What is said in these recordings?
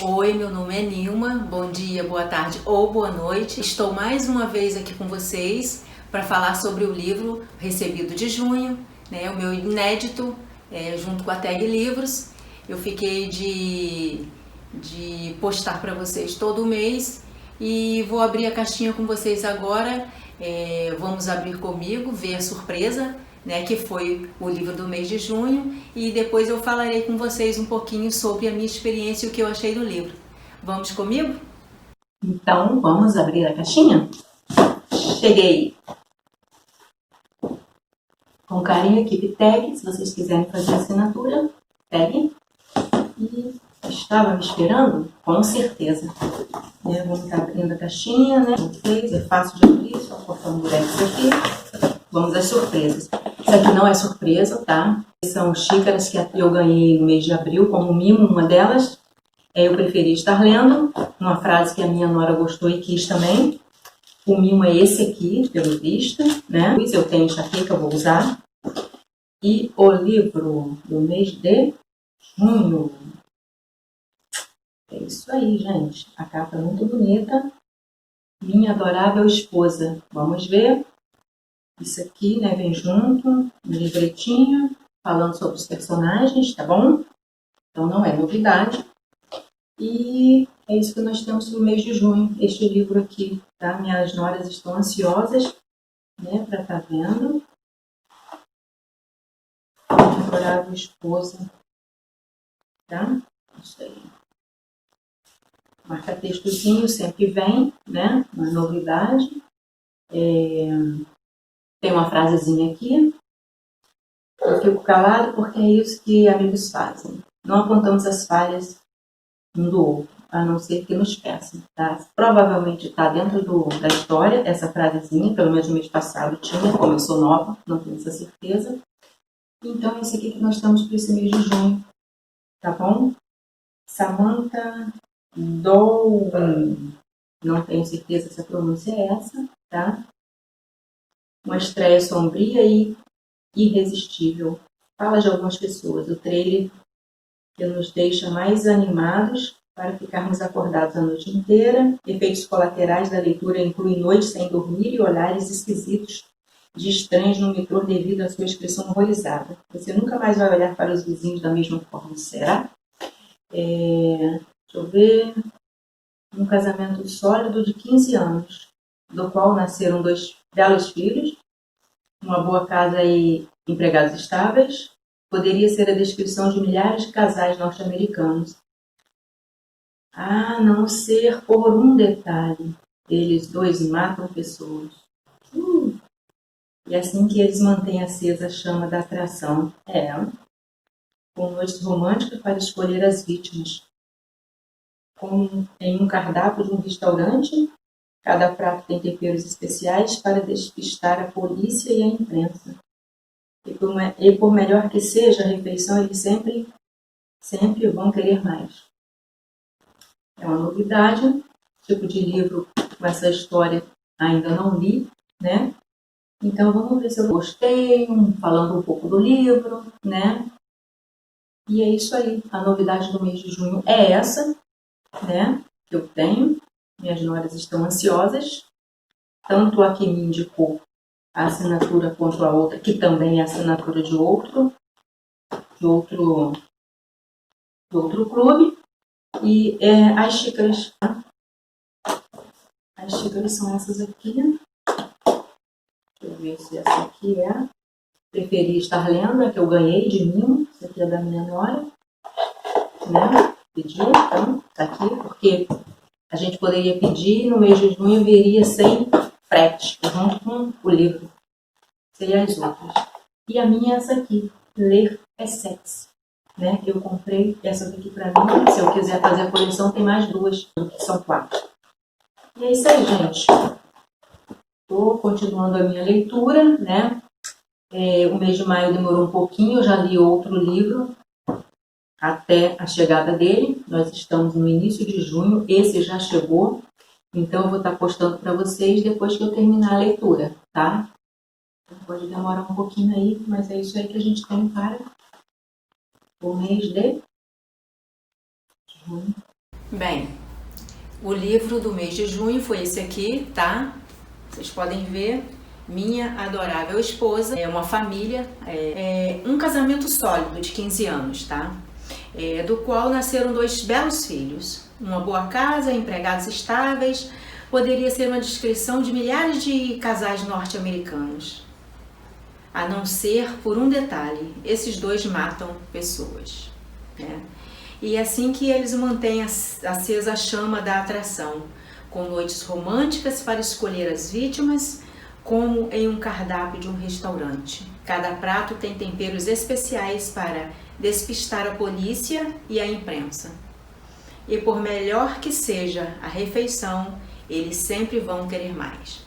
Oi, meu nome é Nilma, bom dia, boa tarde ou boa noite. Estou mais uma vez aqui com vocês para falar sobre o livro Recebido de Junho, né, o meu inédito, junto com a Tag Livros. Eu fiquei de postar para vocês todo mês e vou abrir a caixinha com vocês agora. Vamos abrir comigo, ver a surpresa, né, que foi o livro do mês de junho, e depois eu falarei com vocês um pouquinho sobre a minha experiência e o que eu achei do livro. Vamos comigo? Então, vamos abrir a caixinha? Cheguei! Com carinho, equipe Tag, se vocês quiserem fazer a assinatura, peguem. E estava me esperando? Com certeza. Vamos estar abrindo a caixinha, né? É fácil de abrir, só cortar um buraco aqui. Vamos às surpresas. Isso aqui não é surpresa, tá? São xícaras que eu ganhei no mês de abril como mimo, uma delas. Eu preferi estar lendo, uma frase que a minha nora gostou e quis também. O mimo é esse aqui, pelo visto, né? Eu tenho enxaqueca, eu vou usar. E o livro do mês de junho. É isso aí, gente. A capa é muito bonita. Minha adorável esposa. Vamos ver. Isso aqui, né, vem junto, um livretinho, falando sobre os personagens, tá bom? Então não é novidade. E é isso que nós temos no mês de junho, este livro aqui, tá? Minhas noras estão ansiosas, né, para estar vendo. Minha adorável esposa, tá? Isso aí. Marca-textozinho sempre vem, né? Uma novidade. Tem uma frasezinha aqui. Eu fico calado porque é isso que amigos fazem. Não apontamos as falhas um do outro, a não ser que nos peçam. Tá? Provavelmente está dentro da história essa frasezinha, pelo menos no mês passado tinha, como eu sou nova, não tenho essa certeza. Então é isso aqui que nós estamos para esse mês de junho, tá bom? Samantha Dowen, não tenho certeza se a pronúncia é essa, tá? Uma estreia sombria e irresistível. Fala de algumas pessoas, o trailer que nos deixa mais animados para ficarmos acordados a noite inteira. Efeitos colaterais da leitura incluem noites sem dormir e olhares esquisitos de estranhos no metrô devido à sua expressão horrorizada. Você nunca mais vai olhar para os vizinhos da mesma forma, será? Deixa eu ver. Um casamento sólido de 15 anos, do qual nasceram 2 belos filhos, uma boa casa e empregados estáveis, poderia ser a descrição de milhares de casais norte-americanos. A não ser por um detalhe, eles dois matam pessoas. E assim que eles mantêm acesa a chama da atração. Com noites românticas para escolher as vítimas. Como em um cardápio de um restaurante, cada prato tem temperos especiais para despistar a polícia e a imprensa. E por melhor que seja a refeição, eles sempre vão querer mais. É uma novidade, tipo de livro com essa história ainda não li, né? Então vamos ver se eu gostei, falando um pouco do livro, né? E é isso aí, a novidade do mês de junho é essa, né? Que eu tenho, minhas noras estão ansiosas, tanto a que me indicou a assinatura quanto a outra, que também é assinatura de outro clube. E as xícaras, tá? As xícaras são essas aqui. Deixa eu ver se essa aqui é. Preferi estar lendo, a que eu ganhei de mim. Essa aqui é da minha nora, né? Pedi, então, tá aqui, porque a gente poderia pedir no mês de junho viria sem frete, junto com o livro. Seria as outras. E a minha é essa aqui, Ler é Sexy, né? Que eu comprei essa daqui pra mim. Se eu quiser fazer a coleção, tem mais 2, que são 4. E é isso aí, gente. Estou continuando a minha leitura, né? O mês de maio demorou um pouquinho, eu já li outro livro até a chegada dele. Nós estamos no início de junho, esse já chegou. Então eu vou estar postando para vocês depois que eu terminar a leitura, tá? Então, pode demorar um pouquinho aí, mas é isso aí que a gente tem para o mês de junho. Bem, o livro do mês de junho foi esse aqui, tá? Vocês podem ver. Minha Adorável Esposa. É uma família, um casamento sólido de 15 anos, tá? Do qual nasceram 2 belos filhos. Uma boa casa, empregados estáveis. Poderia ser uma descrição de milhares de casais norte-americanos. A não ser por um detalhe: esses 2 matam pessoas, né? E é assim que eles mantêm acesa a chama da atração, com noites românticas para escolher as vítimas, como em um cardápio de um restaurante. Cada prato tem temperos especiais para despistar a polícia e a imprensa. E por melhor que seja a refeição, eles sempre vão querer mais.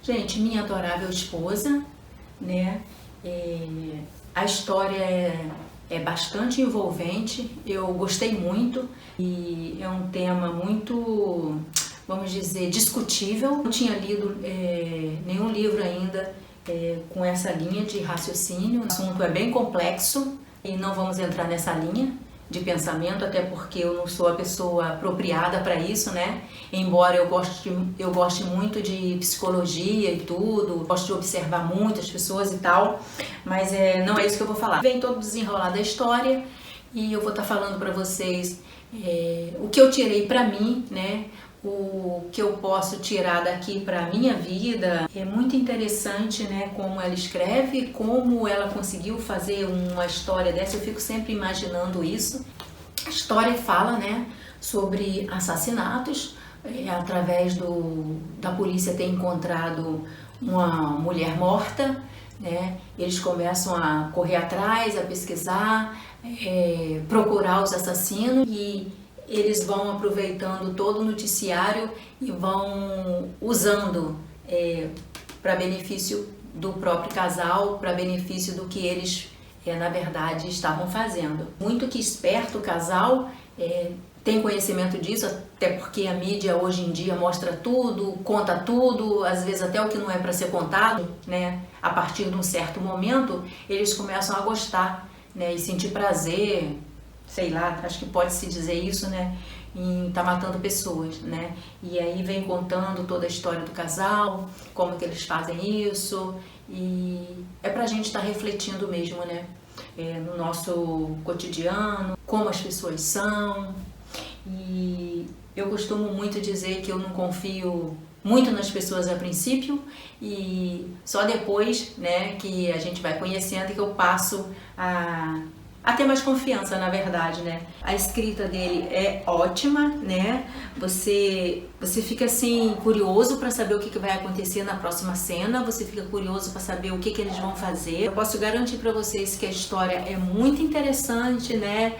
Gente, Minha Adorável Esposa, né? A história é bastante envolvente, eu gostei muito e é um tema muito, vamos dizer, discutível. Não tinha lido nenhum livro ainda com essa linha de raciocínio. O assunto é bem complexo e não vamos entrar nessa linha de pensamento, até porque eu não sou a pessoa apropriada para isso, né? Embora eu goste muito de psicologia e tudo, gosto de observar muitas pessoas e tal, mas não é isso que eu vou falar. Vem todo desenrolar da história e eu vou estar falando para vocês o que eu tirei para mim, né? O que eu posso tirar daqui para a minha vida. É muito interessante, né, como ela escreve, como ela conseguiu fazer uma história dessa. Eu fico sempre imaginando isso. A história fala, né, sobre assassinatos, através da polícia ter encontrado uma mulher morta, né? Eles começam a correr atrás, a pesquisar, procurar os assassinos e eles vão aproveitando todo o noticiário e vão usando para benefício do próprio casal, para benefício do que eles, na verdade, estavam fazendo. Muito que esperto o casal, tem conhecimento disso, até porque a mídia hoje em dia mostra tudo, conta tudo, às vezes até o que não é para ser contado, né? A partir de um certo momento, eles começam a gostar, né? E sentir prazer, sei lá, acho que pode-se dizer isso, né, em estar matando pessoas, né, e aí vem contando toda a história do casal, como que eles fazem isso, e é pra gente estar refletindo mesmo, né, no nosso cotidiano, como as pessoas são. E eu costumo muito dizer que eu não confio muito nas pessoas a princípio e só depois, né, que a gente vai conhecendo que eu passo a ter mais confiança, na verdade, né? A escrita dele é ótima, né? Você fica assim curioso para saber o que vai acontecer na próxima cena, você fica curioso para saber o que eles vão fazer. Eu posso garantir para vocês que a história é muito interessante, né?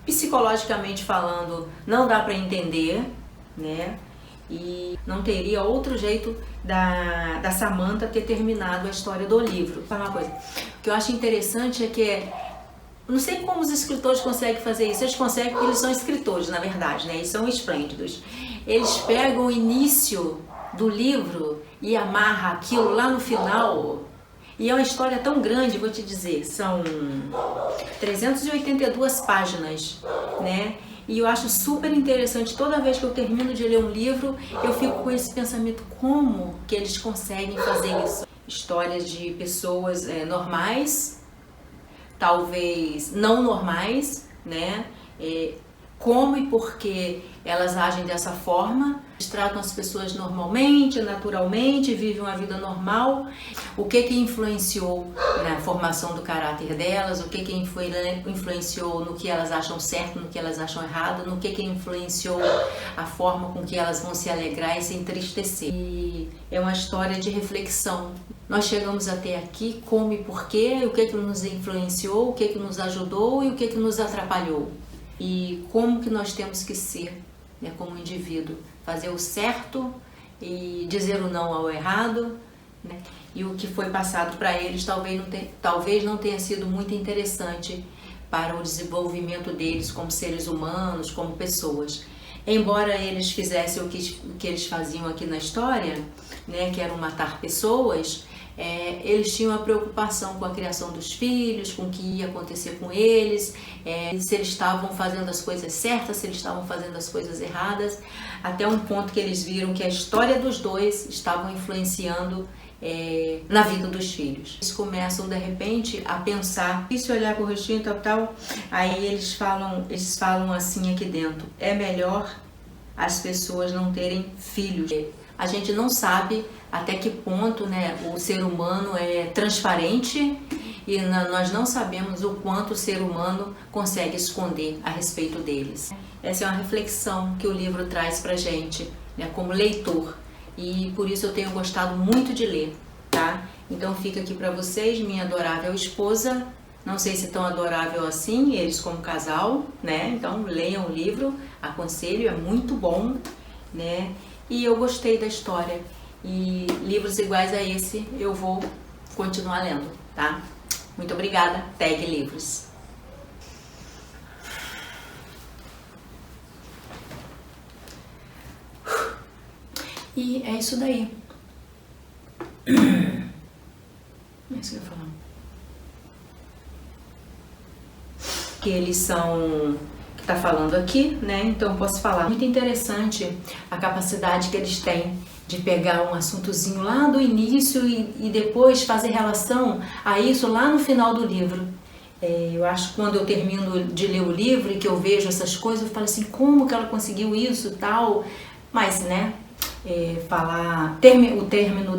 Psicologicamente falando, não dá para entender, né? E não teria outro jeito da Samantha ter terminado a história do livro. Vou falar uma coisa. O que eu acho interessante é que, não sei como os escritores conseguem fazer isso. Eles conseguem porque eles são escritores, na verdade, né? Eles são esplêndidos. Eles pegam o início do livro e amarram aquilo lá no final. E é uma história tão grande, vou te dizer. São 382 páginas, né? E eu acho super interessante, toda vez que eu termino de ler um livro, eu fico com esse pensamento, como que eles conseguem fazer isso? Histórias de pessoas normais, talvez não normais, né? Como e por que elas agem dessa forma, eles tratam as pessoas normalmente, naturalmente, vivem uma vida normal, o que influenciou na formação do caráter delas, o que influenciou no que elas acham certo, no que elas acham errado, no que influenciou a forma com que elas vão se alegrar e se entristecer. E é uma história de reflexão. Nós chegamos até aqui, como e por quê, o que nos influenciou, o que nos ajudou e o que nos atrapalhou. E como que nós temos que ser, né, como indivíduo, fazer o certo e dizer o não ao errado, né? E o que foi passado para eles talvez não tenha sido muito interessante para o desenvolvimento deles como seres humanos, como pessoas. Embora eles fizessem o que eles faziam aqui na história, né, que eram matar pessoas, eles tinham a preocupação com a criação dos filhos, com o que ia acontecer com eles, se eles estavam fazendo as coisas certas, se eles estavam fazendo as coisas erradas, até um ponto que eles viram que a história dos dois estavam influenciando na vida dos filhos. Eles começam de repente a pensar, e se olhar para o rostinho tal, aí eles falam assim aqui dentro: é melhor as pessoas não terem filhos. A gente não sabe até que ponto, né, o ser humano é transparente, e nós não sabemos o quanto o ser humano consegue esconder a respeito deles. Essa é uma reflexão que o livro traz pra gente, né, como leitor, e por isso eu tenho gostado muito de ler, tá? Então fica aqui pra vocês, minha adorável esposa, não sei se tão adorável assim, eles como casal, né? Então leiam o livro, aconselho, é muito bom, né? E eu gostei da história, e livros iguais a esse eu vou continuar lendo, tá? Muito obrigada, Tag Livros. E é isso daí. É isso que eu ia falar. Que eles são, que tá falando aqui, né? Então eu posso falar. Muito interessante a capacidade que eles têm de pegar um assuntozinho lá do início e depois fazer relação a isso lá no final do livro. Eu acho que quando eu termino de ler o livro e que eu vejo essas coisas, eu falo assim, como que ela conseguiu isso e tal, mas, né, falar o término